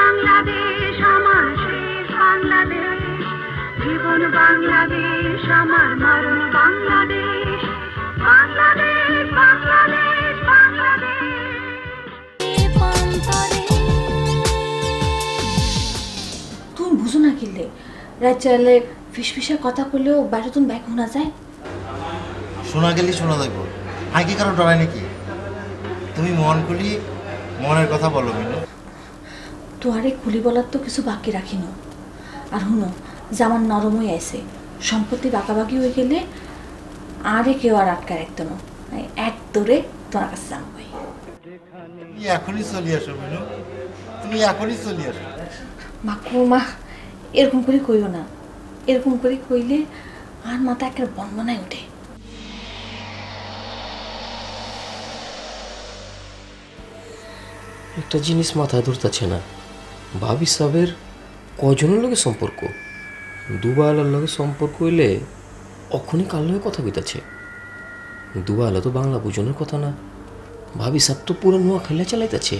বাংলাদেশ আমার শেষ বাংলাদেশ, জীবন বাংলাদেশ আমার মরণ বাংলাদেশ, বাংলাদেশ বাংলাদেশ বাংলাদেশ। তুমি বুঝো না কিনলে রাত চাইলে ফিসফিসা কথা বললেও বাইরে তুমি ব্যাগ শোনা যায়। শোনা গেলে শোনা যাবো, হাঁকি কারো ডরায় নাকি? তুমি মন খুলি মনের কথা বলো মিনু। তো আরে খুলি বলার তো কিছু বাকি রাখিনো। আর শুনো, জামান নরম হয়ে আছে, সম্পত্তি বাঁকাবাকি হয়ে গেলে আরে কেউ আর আটকায় রাখতো না, এক দৌড়ে তোমার কাছে যাবো। তুমি এখনই চলে আসো মিনু, তুমি এখনই চলে আসো। মা এরকম করে কইও না, এরকম করে কইলে আর মাথা একটা বনবনায় ওঠে। একটা জিনিস মাথায় ধরতেছে না, ভাবি সাহেবের কজনের লগে সম্পর্ক? দুবালার লগে সম্পর্ক হইলে অখনই কার লগে কথা কইতাছে। দুবালা তো বাংলা বুঝনের কথা না, ভাবি সাহেব তো পুরো নোয়া খেলা চালাইতেছে।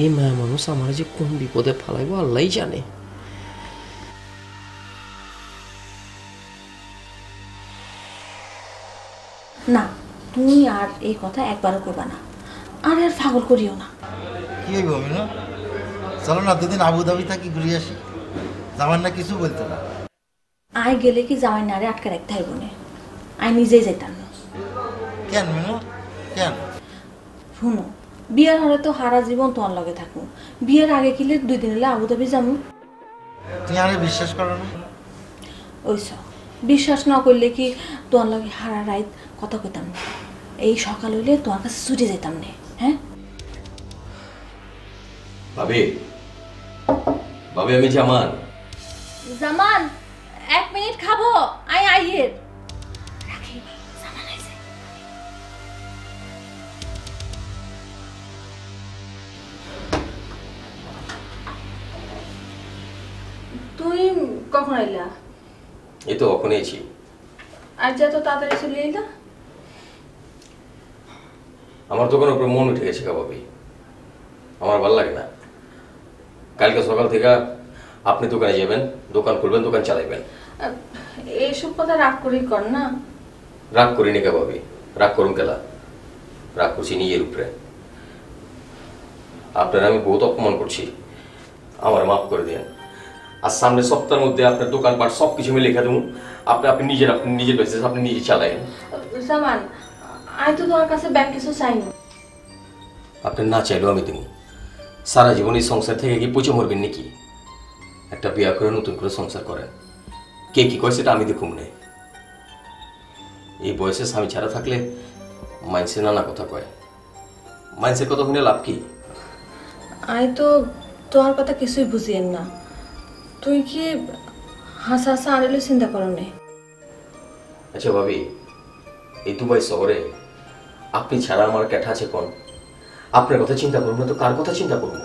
এই মায়া মানুষ আমার যে কোন বিপদে ফালাইব আল্লাহই জানে। না, তুমি আর এই কথা একবারও করবা না, আর আর পাগল করিও না। কি হইব মিনু, চলো না দুদিন আবুধাবি থাকি ঘুরে আসি। যাবার না কিছু বলতো না। আয় গেলে কি জামাই নারে আটকে রাখতে হইব না, আয় নিজেই যেতাম না। কেন মিনু, কেন? শুনো, বিয়ের হলে তো সারা জীবন তোমার লগে থাকবো, বিয়ের আগে কিলে 2 দিন হলে আবুধাবি যাবো। তুমি আরে বিশ্বাস করো না? ওইস বিশ্বাস না করলে কি তোমার লগে হারা রাত কথা কইতাম না, এই সকাল হইলে তোমার কাছে ছুটে যেতাম না। হ্যাঁ ভাবি, ভাবি আমি জামান। জামান 1 মিনিট খাবো, আয় আইয়ের রাখি। জামান আইছে। তুই কখন আইলা? এই তো ওখানেই ছি। আর যা তো তাড়াতাড়ি চলে এলা। আমার দোকানের উপরে মন উঠে গেছে ভাবি, আমার ভালো লাগে না। কালকে সকাল থেকে আপনি দোকানে যাবেন, দোকান খুলবেন, দোকান চালাইবেন। এইসব কথা রাগ করেই কর না। রাগ করিনি কে ভাবি, রাগ করুন কেলা? রাগ করছি নিজের উপরে। আপনার আমি বহুত অপমান করছি, আমার মাফ করে দেন। আর সামনের সপ্তাহের মধ্যে আপনার দোকানপাট সব কিছু আমি লিখে দেবো। আপনি নিজের বিজনেস আপনি নিজে চালায়েন। জামান, আমি তো তোমার কাছে ব্যাংক কিছু চাইনি। আপনি না চাইলেও আমি দেবো। সারা জীবন এই সংসার থেকে কি পচে মরবেন নাকি? একটা বিয়া করে নতুন করে সংসার করেন। কে কি করে সেটা আমি দেখুন না। এই বয়সে স্বামী ছাড়া থাকলে মাইন্সের নানা কথা কয়, মাইন্সের কথা শুনে লাভ কি? আমি তো তোমার কথা কিছুই বুঝিয়েন না। তুই কি হাসা হাসা আড়েলে চিন্তা করো না? আচ্ছা ভাবি, এই দুবাই শহরে আপনি ছাড়া আমার ক্যাঠা আছে কোন? আপনার কথা চিন্তা করবো না তো কার কথা চিন্তা করবো?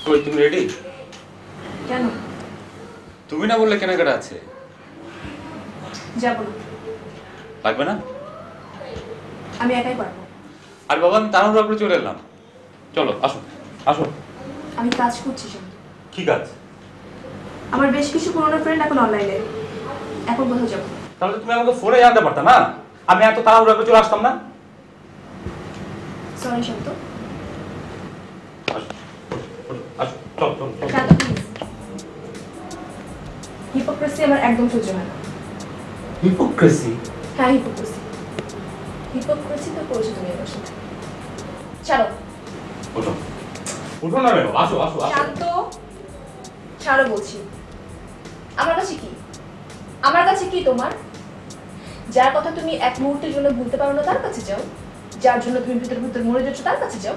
কই তুমি রেডি? কেন? তুমি না বললে কেনাকাটা আছে। যাবো না। লাগবে না? আমি একাই পারবো। আরে বাবা, আমি তাড়াহুড়ো করে চলে এলাম। চলো আসো আসো। আমি কাজ করছি শান্ত। কি কাজ? আমার বেশ কিছু পুরনো ফ্রেন্ড এখন অনলাইনে, এখন কোথাও যাবো। তাহলে তুমি আমাকে ফোনে জানতে পারতা না? আমি এত তাড়াহুড়ো করে চলে আসতাম না। সরি শান্ত। চল চল চল। শান্ত প্লিজ। হিপোক্রেসি আমার একদম সহ্য হয় না। হিপোক্রেসি? হ্যাঁ হিপোক্রেসি। হিপোক্রেসি তো করেছো তুমি আমার সাথে। ছাড়ো। ওঠো ওঠো না ম্যাডাম, আসো আসো আসো। শান্ত, ছাড়ো বলছি। আমার কাছে কি? আমার কাছে কি তোমার? যার কথা তুমি এক মুহূর্তের জন্য ভুলতে পারো না তার কাছে যাও, যার জন্য তুমি ভিতর ভিতর মরে যাচ্ছ তার কাছে যাও।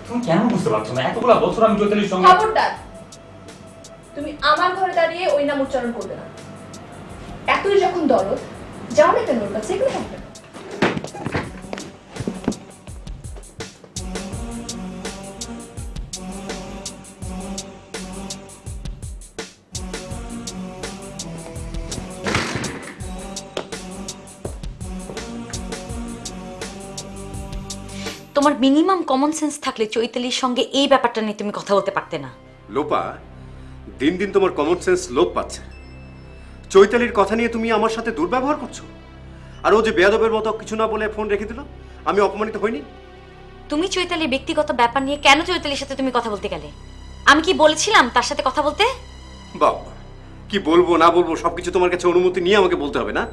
তুমি কেন বুঝতে পারছো না? এতগুলো বছর আমি চৈতালির সঙ্গে। খবরদার, তুমি আমার ঘরে দাঁড়িয়ে ওই নাম উচ্চারণ করবে না। এতই যখন দরদ, যাও না কেন ওর কাছে, এগুলো থাকবে না। তোমার মিনিমাম কমন সেন্স থাকলে চৈতালির সঙ্গে এই ব্যাপারটা নিয়ে তুমি কথা বলতে পারতে না। লোপা, দিন দিন তোমার কমন সেন্স লোপ পাচ্ছে। চৈতালির কথা নিয়ে তুমি আমার সাথে দুর্ব্যবহার করছো। আর ও যে বেয়াদবের মতো কিছু না বলে ফোন রেখে দিল, আমি অপমানিত হইনি? তুমি চৈতালির ব্যক্তিগত ব্যাপার নিয়ে কেন চৈতালির সাথে তুমি কথা বলতে গেলে? আমি কি বলেছিলাম তার সাথে কথা বলতে? বাবা, কি বলবো না বলবো সবকিছু তোমার কাছে অনুমতি নিয়ে আমাকে বলতে হবে না?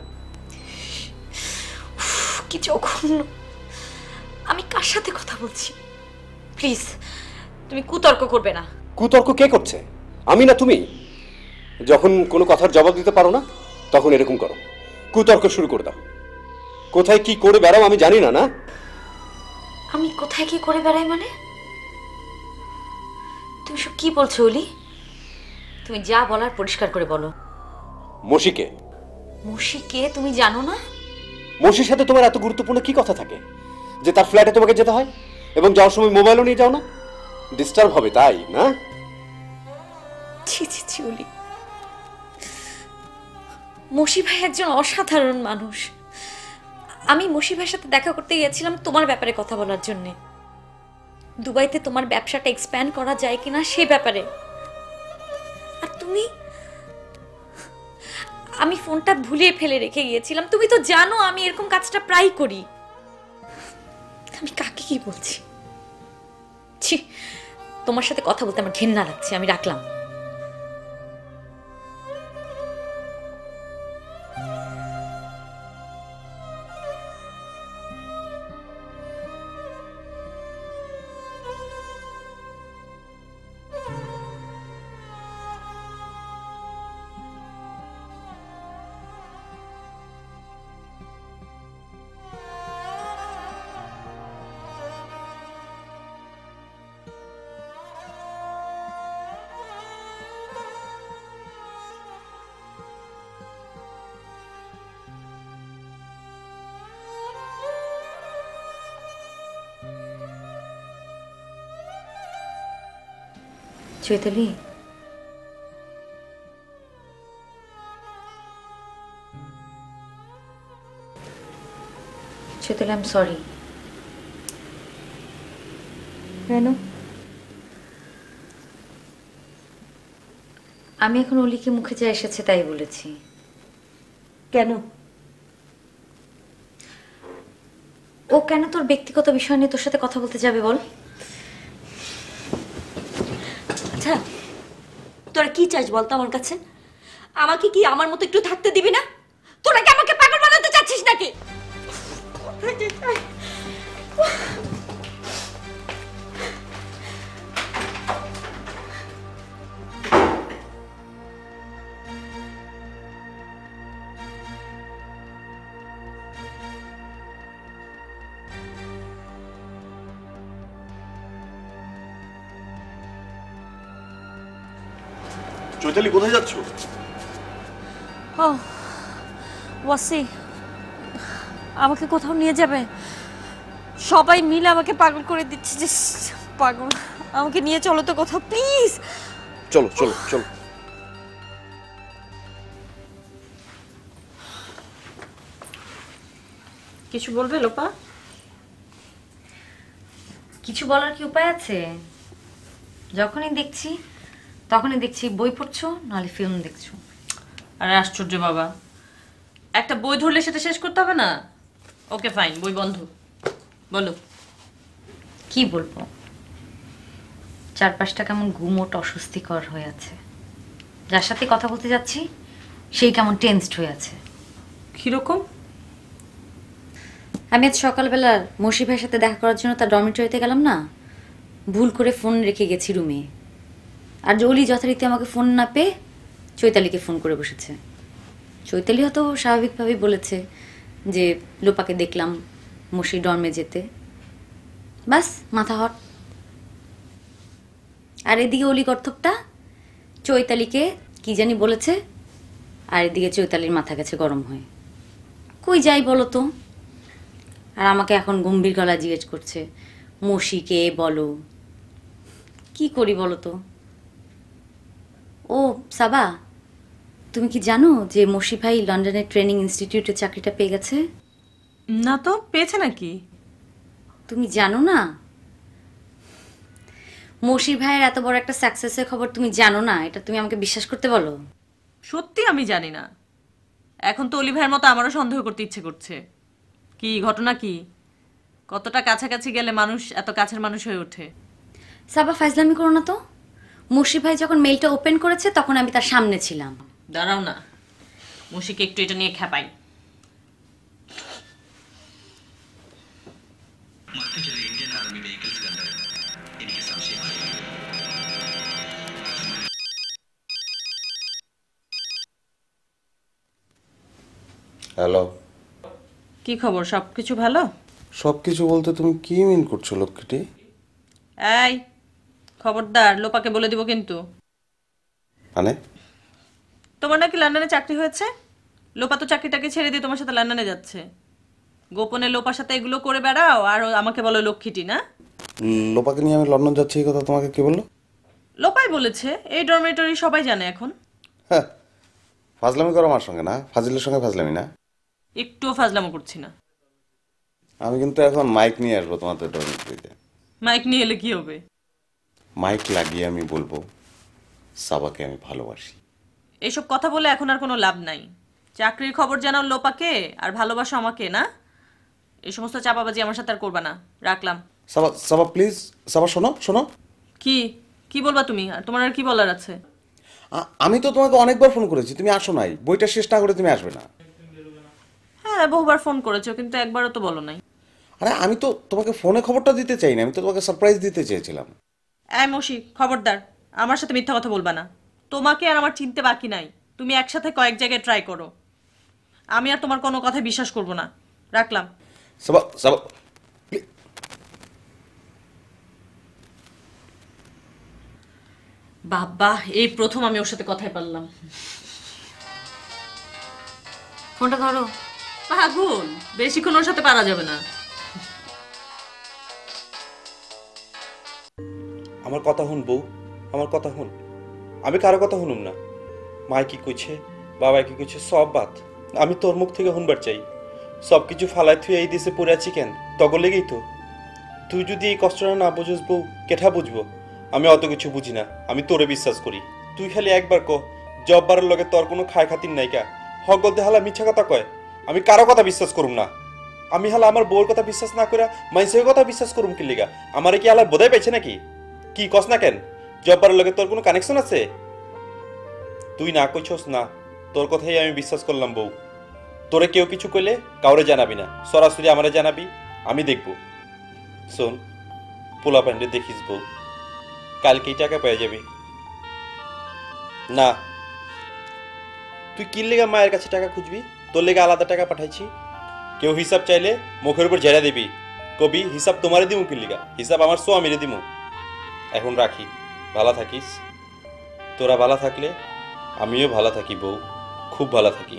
কি জঘন্য! আমি কার সাথে কথা বলছি? প্লিজ তুমি কুতর্ক করবে না। কুতর্ক কে করছে, আমি না তুমি? যখন কোনো কথার জবাব দিতে পারো না তখন এরকম করো, কুতর্ক শুরু করে দাও। কোথায় কি করে বেড়াও আমি জানি না? না আমি কোথায় কি করে বেড়াই মানে? তুমি সব কি বলছো অলি? তুমি যা বলার পরিষ্কার করে বলো। মশিকে? মশিকে তুমি জানো না? মশির সাথে তোমার এত গুরুত্বপূর্ণ কি কথা থাকে যে তার ফ্ল্যাটে তোমাকে যেতে হয় এবং যাওয়ার সময় মোবাইলও নিয়ে যাও না? ডিস্টার্ব হবে তাই না? ছি ছি ছি অলি, মশি ভাই একজন অসাধারণ মানুষ। আমি মশি ভাইয়ের সাথে দেখা করতে গিয়েছিলাম তোমার ব্যাপারে কথা বলার জন্য। দুবাইতে তোমার ব্যবসাটা এক্সপ্যান্ড করা যায় কিনা সে ব্যাপারে। আর তুমি, আমি ফোনটা ভুলিয়ে ফেলে রেখে গিয়েছিলাম। তুমি তো জানো আমি এরকম কাজটা প্রায় করি। আমি কাকে কি বলছি? ছি, তোমার সাথে কথা বলতে আমার ঘেন্না লাগছে। আমি রাখলাম। Chaitali, Chaitali, I am sorry. কেন? আমি এখন অলিকে মুখে যা এসেছে তাই বলেছি। কেন? ও কেন তোর ব্যক্তিগত বিষয় নিয়ে তোর সাথে কথা বলতে যাবে বল? আচ্ছা, তোরা কি চাস বলতো আমার কাছে? আমাকে কি আমার মতো একটু থাকতে দিবি না? তোরা কি আমাকে পাগল বানাতে চাচ্ছিস নাকি? চৈতালি, কোথায় যাচ্ছ? ও ওয়াসি, আমাকে কোথাও নিয়ে যাবে? সবাই মিলে আমাকে পাগল করে দিচ্ছে। যে পাগল, আমাকে নিয়ে চলো তো কোথাও প্লিজ। চলো চলো চলো। কিছু বলবে লোপা? কিছু বলার কি উপায় আছে? যখনই দেখছি বই পড়ছো নাহলে ফিল্ম দেখছো। আরে আশ্চর্য বাবা, একটা বই ধরলে সেটা শেষ করতে হবে না? ওকে ফাইন, বই বন্ধ। বলো। কি বলবো, চারপাশটা কেমন গুমোট অস্বস্তিকর হয়ে আছে। যার সাথে কথা বলতে যাচ্ছি সেই কেমন টেন্সড হয়ে আছে। কিরকম? আমি আজ সকালবেলা মসি ভাইয়ের সাথে দেখা করার জন্য তার ডরমিটরিতে গেলাম না, ভুল করে ফোন রেখে গেছি রুমে। আর জলি যথারীতি আমাকে ফোন না পেয়ে চৈতালিকে ফোন করে বসেছে। চৈতালি হয়তো স্বাভাবিকভাবেই বলেছে যে লোপাকে দেখলাম মসির ডর্মে যেতে, বাস মাথা হট। আর এদিকে অলি কর্তব্যটা চৈতালিকে কি জানি বলেছে, আর এদিকে চৈতালির মাথা গেছে গরম হয়ে। কই যাই বলো তো? আর আমাকে এখন গম্ভীর গলা জিজ্ঞেস করছে মসিকে বলো। কি করি বলো তো? ও সাবা, তুমি কি জানো যে মসি ভাই লন্ডনের ট্রেনিং ইনস্টিটিউটে চাকরিটা পেয়ে গেছে? না তো, পেয়েছে নাকি? তুমি জানো না? মসি ভাইয়ের এত বড় একটা সাকসেসের খবর তুমি জানো না? এটা তুমি আমাকে বিশ্বাস করতে বলো? সত্যি আমি জানি না। এখন তো অলি ভাইয়ের মতো আমারও সন্দেহ করতে ইচ্ছে করছে। কি ঘটনা কি? কতটা কাছাকাছি গেলে মানুষ এত কাছের মানুষ হয়ে ওঠে? সাবা ফাইজলামি করো না তো। মসি ভাই যখন মেইলটা ওপেন করেছে তখন আমি তার সামনে ছিলাম। দাঁড়াও না, মসিকে একটু এটা নিয়ে খেপাই। হ্যালো, কি খবর? সবকিছু ভালো? সবকিছু বলতে তুমি কি মিন করছো লক্ষ্মীটি? এই খবরদার, লোপাকে বলে দিব কিন্তু। মানে? তোমার নাকি লন্ডনে চাকরি হয়েছে। লোপা তো চাকরিটাকে ছেড়ে দিয়ে তোমার সাথে লন্ডনে যাচ্ছে। গোপনে লোপার সাথে এগুলো করে বেড়াও আর আমাকে বলো লক্ষ্মীটি না? লোপাকে নিয়ে আমি লন্ডন যাচ্ছি এই কথা তোমাকে কে বললো? লোপাই বলেছে। এই ডরমেটরি সবাই জানে এখন। হ্যাঁ, ফাজলামি করো আমার সঙ্গে না, ফাজিলের সঙ্গে ফাজলামি না। একটুও ফাজলামো করছি না। আমি কিন্তু এখন মাইক নিয়ে আসবো তোমাদের ডরমেটরিতে। মাইক নিয়ে এলে কি হবে? মাইক লাগিয়ে আমি বলবো সাবাকে আমি ভালোবাসি। এইসব কথা বলে এখন আর কোনো লাভ নাই। চাকরির খবর জানাও লোপাকে আর ভালোবাসো আমাকে না। এই সমস্ত চাপাবাজি আমার সাথে আর করবা না। রাখলাম। সাবা সাবা প্লিজ, সাবা শোনো শোনো। কি কি বলবা তুমি? আর তোমার আর কি বলার আছে? আমি তো তোমাকে অনেকবার ফোন করেছি, তুমি আসো নাই। বইটা শেষ না করে তুমি আসবে না। হ্যাঁ, বহুবার ফোন করেছো কিন্তু একবারও তো বলো নাই। আরে আমি তো তোমাকে ফোনে খবরটা দিতে চাই না, আমি তো তোমাকে সারপ্রাইজ দিতে চেয়েছিলাম। এই মসি, খবরদার আমার সাথে মিথ্যা কথা বলবা না। তোমাকে আর আমার চিনতে বাকি নাই। তুমি একসাথে কয়েক জায়গায় ট্রাই করো। আমি আর তোমার কোনো কথা বিশ্বাস করব না। রাখলাম। সাবা সাবা বাবা, এই প্রথম আমি ওর সাথে কথাই পারলাম। ফোনটা ধরো। পাগল, বেশিক্ষণ ওর সাথে পারা যাবে না। আমার কথা শুন বউ, আমার কথা শুন। আমি কারো কথা শুনুম না। মায় কি কইছে, বাবা কি কইছে সব বাদ আমি তোর মুখ থেকে শুনবার চাই। সব কিছু ফালাই থুই এই দেশে পড়ে আছি কেন? তগর লেগেই তো। তুই যদি এই কষ্টটা না বুঝিস বউ, কেঠা বুঝবো? আমি অত কিছু বুঝি না, আমি তোরে বিশ্বাস করি। তুই খালি একবার ক, জব্বারের লগে তোর কোনো খায় খাতির নাইকা। হক বলতে হালা মিথ্যা কথা কয়। আমি কারো কথা বিশ্বাস করুম না। আমি হালা আমার বউর কথা বিশ্বাস না করে মাইসের কথা বিশ্বাস করুম কি লিগা? আমারে কি হালা বোধাই পাইছে নাকি? কি কস না কেন? জব্বারের লগে তোর কোনো কানেকশন আছে? তুই না কইছস না, তোর কথাই আমি বিশ্বাস করলাম বউ। তোরে কেউ কিছু কইলে কাউরে জানাবি না, সরাসরি আমারে জানাবি, আমি দেখব। শোন, পোলা প্যান্ডে দেখিস বউ, কালকেই টাকা পেয়ে যাবি। না, তুই কি লেগা মায়ের কাছে টাকা খুঁজবি? তোর লেগে আলাদা টাকা পাঠাইছি। কেউ হিসাব চাইলে মুখের উপর ঝেড়া দিবি, কবি হিসাব তোমারে দিমু কি লিগা? হিসাব আমার স্বামীরে দিমু। এখন রাখি, ভালো থাকিস। তোরা ভালো থাকলে আমিও ভালো থাকি বউ, খুব ভালো থাকি।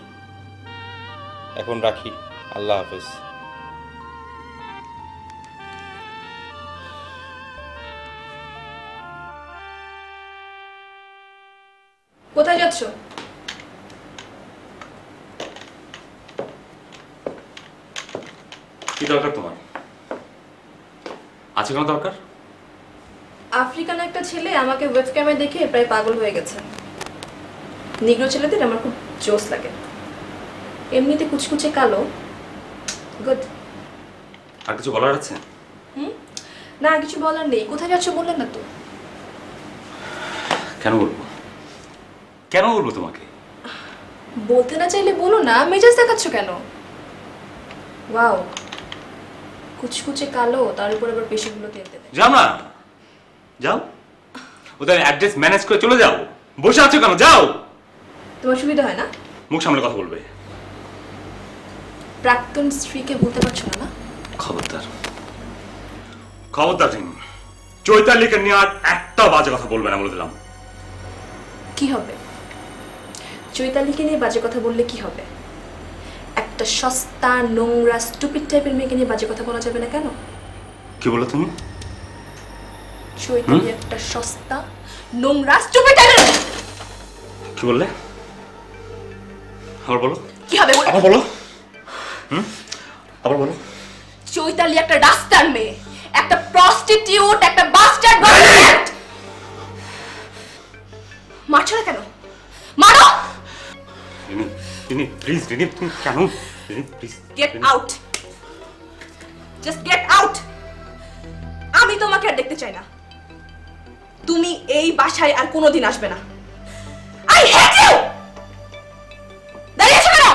এখন রাখি, আল্লাহ হাফেজ। কোথায় যাচ্ছ? কি দরকার তোমার? আছে কোনো দরকার? আফ্রিকান একটা ছেলে আমাকে ওয়েবক্যামে দেখে প্রায় পাগল হয়ে গেছে। নিগ্রো ছেলেদের আমার খুব জোশ লাগে। এমনিতে কুচকুচে কালো, গুড। আর কিছু বলার আছে? না কিছু বলার নেই। কোথায় যাচ্ছ বললেন না তো? কেন বলবো, কেন বলবো তোমাকে? বলতে না চাইলে বলো না, মেজাজ দেখাচ্ছ কেন? ওয়াও, কুচকুচে কালো, তার উপর আবার পেশিগুলো তেলতে দেয়। যাও না, যাও, ওদের অ্যাড্রেস ম্যানেজ করে চলে যাও। বসে আছো কেন? যাও। তোমার সুবিধা হয় না? মুখ সামলে কথা বলবে। প্রাক্তন স্ত্রীকে বলতে পারছো না? খবরদার, খবরদার রিমি, চৈতালিকে নিয়ে আর একটা বাজে কথা বলবে না বলে দিলাম। কি হবে? চৈতালিকে নিয়ে বাজে কথা বললে কি হবে? একটা সস্তা নোংরা স্টুপিড টাইপের মেয়েকে নিয়ে বাজে কথা বলা যাবে না কেন? কি বলো তুমি? চৈতালি একটা সস্তা নোংরা স্টুপিড টাইপের। কি বললে? আবার বলো। কি হবে? আবার বলো। আবার বলো। চৈতালি একটা রাস্তার মেয়ে, একটা প্রস্টিটিউট, একটা বাস্টার্ড। মারছো না কেন? মারো। রিমি, রিমি প্লিজ, রিমি তুমি কেন? Rimi please get out, just get out. আমি তোমাকে আর দেখতে চাই না। তুমি এই বাসায় আর কোনোদিন আসবে না। I hate you. দাঁড়িয়ে আছো কেন?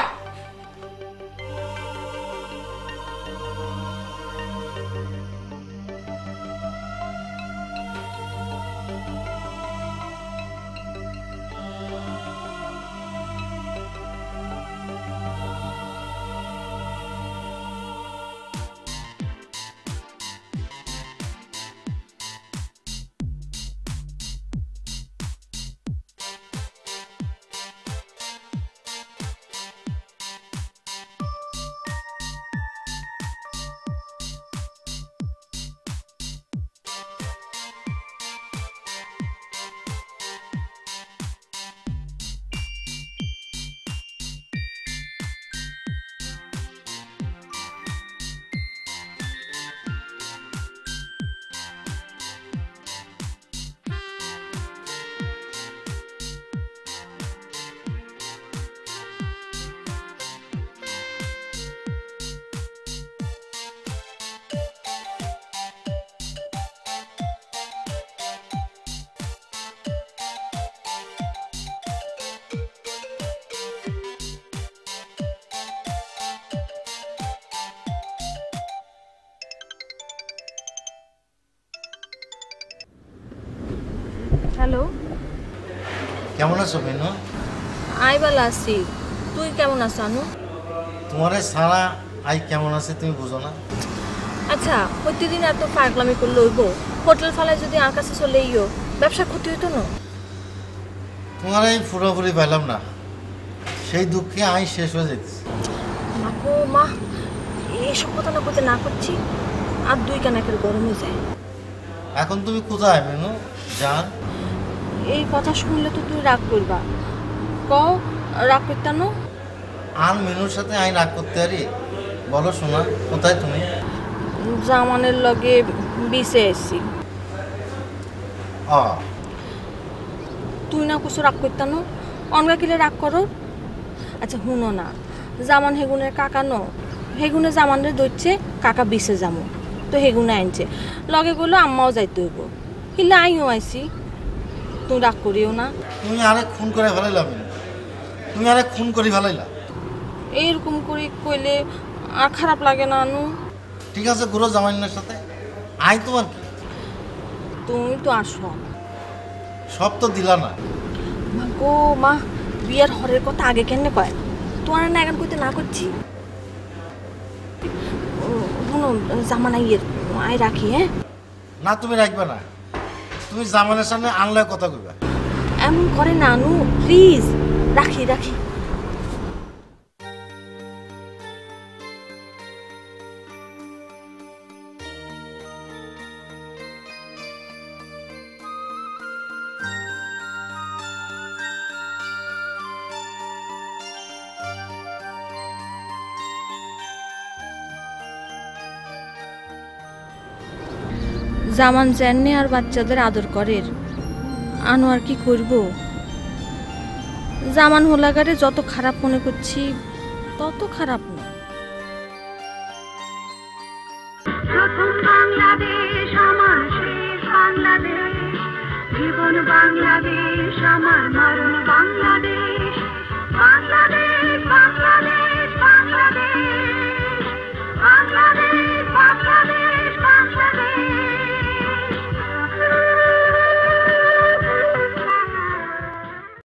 হ্যালো, কেমন আছো মেনু? আই ভালো আছি, তুই কেমন আছো আনু? তোমারে সারা আই কেমন আছে তুমি বুঝো না? আচ্ছা, প্রতিদিন এত পাগলামি করলে হইব? হোটেল ফালায় যদি আর কাছে চলে ইও, ব্যবসা ক্ষতি হইতো না? তোমার এই পুরোপুরি পাইলাম না, সেই দুঃখে আই শেষ হয়ে যেতেছি। মাগো মা, এইসব কথা না করতে না করছি আর দুই কানাকের গরম হয়ে যায়। এখন তুমি কোথায় মেনু জান? এই কথা শুনলে তো তুই রাগ করবা। কও, রাগ করতাম না? আর মেনুর সাথে আই রাগ করতে পারি? বলো শোনা, কোথায় তুমি? জামানের লগে বিছে এসছি। তুই না কিছু রাগ করতাম না, অনগা কিলে রাগ করো? আচ্ছা হুনো না, জামান হেগুনের কাকা ন, হেগুনে জামানের দইছে কাকা বিছে যামো, তো হেগুনে আনছে লগে গেলো আম্মাও যাইতে হইব, হিলে আইও আইসি। তুমি রাগ করিও না। তুমি আরেক খুন করে ফেলাইলা মেনু, তুমি আরেক খুন করে ফেলাইলা। এইরকম করে কইলে আর খারাপ লাগে না আনু? ঠিক আছে, ঘুরো জামাইনের সাথে, আই তোমার কি? তুমি তো আসো। সব তো দিলা না। মা গো মা, বিয়ার হরের কথা আগে কেন কয়? তোমার না এখন কইতে না করছি। শুনো, জামান আইয়ের আই রাখি। হ্যাঁ না, তুমি রাখবে না, তুমি জামানের সামনে আনলে কথা কইবা। এমন করে না আনু, প্লিজ রাখি রাখি। জামান জানে আর বাচ্চাদের আদর করে, আনো আর কি করব? জামান হোলাগারে যত খারাপ মনে করছি তত খারাপ না। প্রথম বাংলাদেশ আমার। বাংলাদেশ, জীবন বাংলাদেশ, আমার মরণ বাংলাদেশ, বাংলাদেশ বাংলাদেশ।